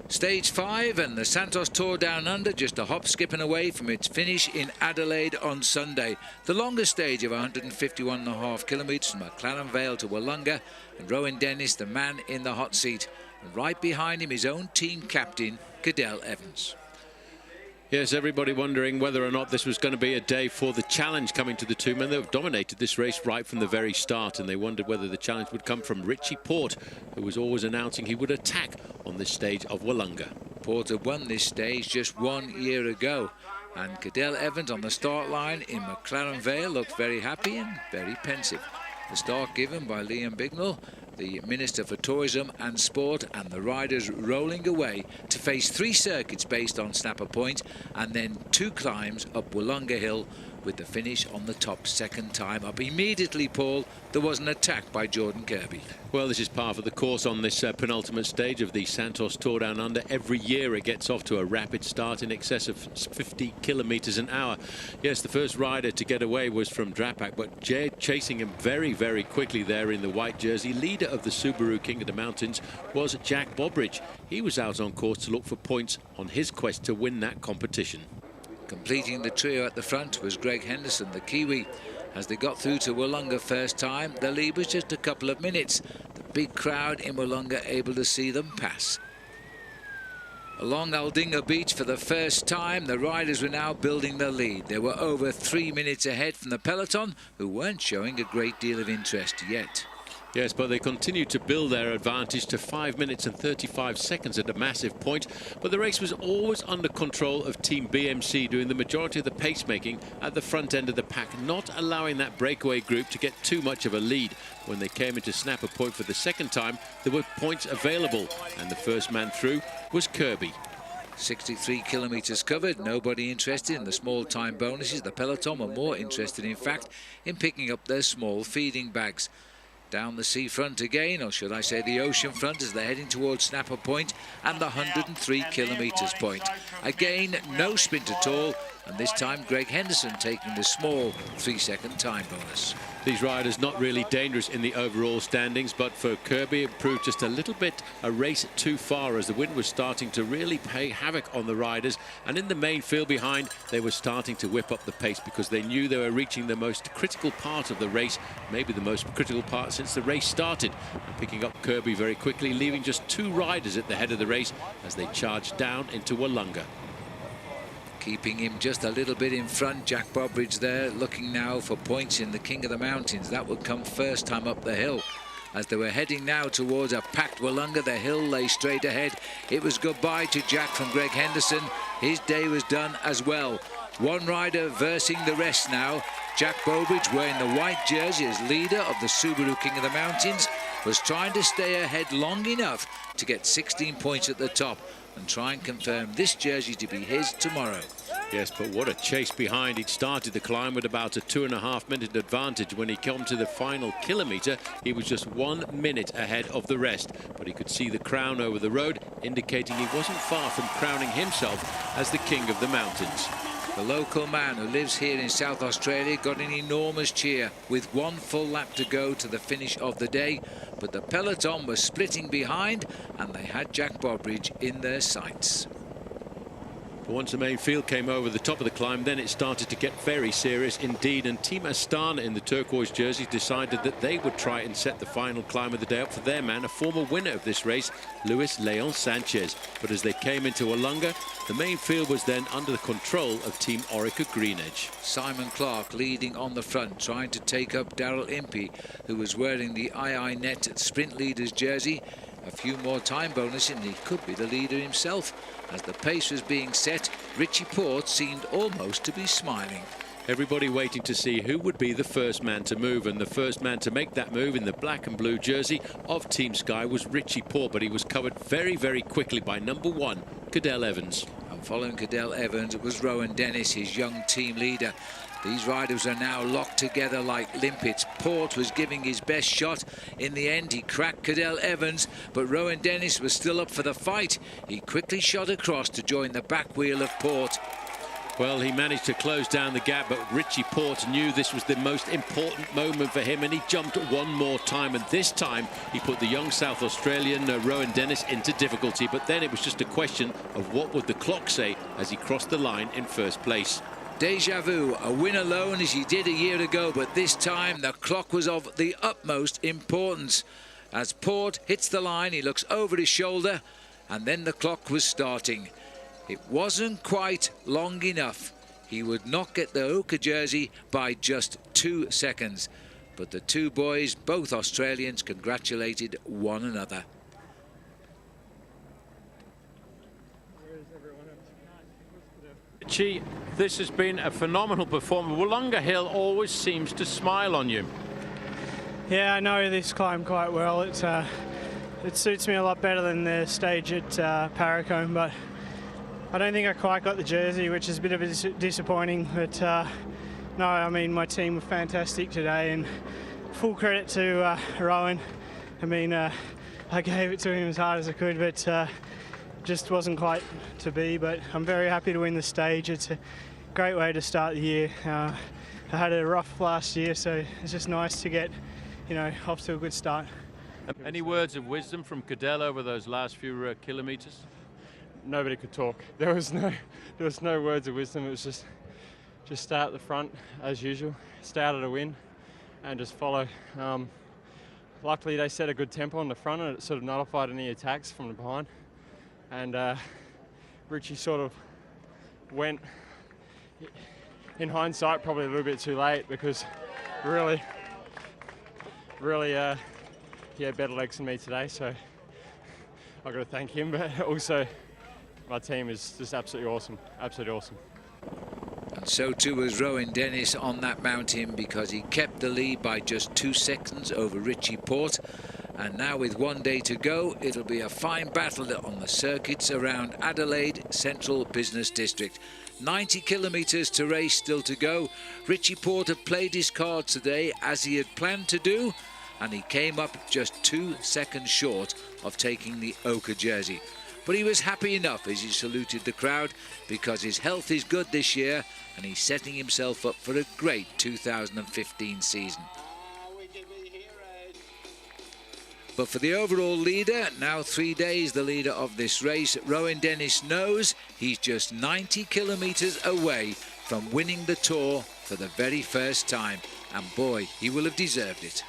Stage 5 and the Santos Tour Down Under just a hop skipping away from its finish in Adelaide on Sunday. The longest stage of 151.5 kilometres from McLaren Vale to Wollonga, and Rowan Dennis the man in the hot seat, and right behind him his own team captain Cadel Evans. Yes, everybody wondering whether or not this was going to be a day for the challenge coming to the two men that have dominated this race right from the very start, and they wondered whether the challenge would come from Richie Porte, who was always announcing he would attack on this stage of Wollonga. Porte had won this stage just 1 year ago, and Cadel Evans on the start line in McLaren Vale looked very happy and very pensive. The start given by Liam Bignell, the Minister for Tourism and Sport, and the riders rolling away to face 3 circuits based on Snapper Point and then 2 climbs up Wollonga Hill, with the finish on the top second time up. Immediately, Paul, there was an attack by Jordan Kirby. Well, this is par for the course on this penultimate stage of the Santos Tour Down Under. Every year it gets off to a rapid start in excess of 50 kilometres an hour. Yes, the first rider to get away was from Drapac, but chasing him very, very quickly there in the white jersey, leader of the Subaru King of the Mountains, was Jack Bobridge. He was out on course to look for points on his quest to win that competition. Completing the trio at the front was Greg Henderson, the Kiwi. As they got through to Wollonga first time, the lead was just a couple of minutes. The big crowd in Wollonga able to see them pass. Along Aldinga Beach for the first time, the riders were now building the lead. They were over 3 minutes ahead from the peloton, who weren't showing a great deal of interest yet. Yes, but they continued to build their advantage to 5 minutes and 35 seconds at a massive point. But the race was always under control of Team BMC, doing the majority of the pacemaking at the front end of the pack, not allowing that breakaway group to get too much of a lead. When they came into Snapper Point for the second time, there were points available, and the first man through was Kirby. 63 kilometres covered, nobody interested in the small time bonuses. The peloton were more interested, in fact, in picking up their small feeding bags. Down the seafront again, or should I say the ocean front, as they're heading towards Snapper Point and the 103 kilometres point. Again, no sprint at all, and this time Greg Henderson taking the small 3-second time bonus. These riders not really dangerous in the overall standings, but for Kirby it proved just a little bit a race too far, as the wind was starting to really play havoc on the riders, and in the main field behind they were starting to whip up the pace because they knew they were reaching the most critical part of the race, maybe the most critical part since the race started, and picking up Kirby very quickly, leaving just 2 riders at the head of the race as they charged down into Wollonga. Keeping him just a little bit in front, Jack Bobridge there, looking now for points in the King of the Mountains. That would come first time up the hill. As they were heading now towards a packed Wollonga, the hill lay straight ahead. It was goodbye to Jack from Greg Henderson. His day was done as well. One rider versing the rest now. Jack Bobridge, wearing the white jersey as leader of the Subaru King of the Mountains, was trying to stay ahead long enough to get 16 points at the top and try and confirm this jersey to be his tomorrow. Yes, but what a chase behind. He'd started the climb with about a 2.5 minute advantage. When he came to the final kilometre, he was just 1 minute ahead of the rest. But he could see the crown over the road, indicating he wasn't far from crowning himself as the King of the Mountains. The local man who lives here in South Australia got an enormous cheer with 1 full lap to go to the finish of the day, but the peloton was splitting behind and they had Jack Bobridge in their sights. But once the main field came over the top of the climb, then it started to get very serious indeed, and Team Astana in the turquoise jersey decided that they would try and set the final climb of the day up for their man, a former winner of this race, Luis Leon Sanchez. But as they came into Wollonga, the main field was then under the control of Team Orica Greenedge. Simon Clark leading on the front, trying to take up Daryl Impey, who was wearing the II Net Sprint Leaders jersey. A few more time bonus and he could be the leader himself. As the pace was being set, Richie Porte seemed almost to be smiling. Everybody waiting to see who would be the first man to move, and the first man to make that move in the black and blue jersey of Team Sky was Richie Porte, but he was covered very, very quickly by number 1, Cadel Evans. And following Cadel Evans, it was Rowan Dennis, his young team leader. These riders are now locked together like limpets. Porte was giving his best shot. In the end, he cracked Cadel Evans, but Rowan Dennis was still up for the fight. He quickly shot across to join the back wheel of Porte. Well, he managed to close down the gap, but Richie Porte knew this was the most important moment for him, and he jumped one more time, and this time he put the young South Australian Rowan Dennis into difficulty. But then it was just a question of what would the clock say as he crossed the line in first place. Deja vu, a win alone as he did a year ago, but this time the clock was of the utmost importance. As Porte hits the line, he looks over his shoulder, and then the clock was starting. It wasn't quite long enough. He would not get the ochre jersey by just 2 seconds. But the two boys, both Australians, congratulated one another. Richie, this has been a phenomenal performance. Wollonga Hill always seems to smile on you. Yeah, I know this climb quite well. It suits me a lot better than the stage at Paracombe, but I don't think I quite got the jersey, which is a bit of a disappointing. But no, I mean, my team were fantastic today, and full credit to Rowan. I mean, I gave it to him as hard as I could, but just wasn't quite to be. But I'm very happy to win the stage. It's a great way to start the year. I had a rough last year, so it's just nice to get, off to a good start. Any words of wisdom from Cadell over those last few kilometres? Nobody could talk. There was no words of wisdom. It was just stay at the front as usual, stay out of the wind, and just follow. Luckily, they set a good tempo on the front, and it sort of nullified any attacks from the behind. And Richie sort of went, in hindsight, probably a little bit too late, because really, he had better legs than me today. So I've got to thank him, but also my team is just absolutely awesome, absolutely awesome. And so too was Rowan Dennis on that mountain, because he kept the lead by just 2 seconds over Richie Porte. And now with 1 day to go, it'll be a fine battle on the circuits around Adelaide Central Business District. 90 kilometres to race still to go. Richie Porte had played his cards today as he had planned to do, and he came up just 2 seconds short of taking the ochre jersey. But he was happy enough as he saluted the crowd, because his health is good this year and he's setting himself up for a great 2015 season. But for the overall leader, now 3 days the leader of this race, Rowan Dennis knows he's just 90 kilometres away from winning the Tour for the very first time. And boy, he will have deserved it.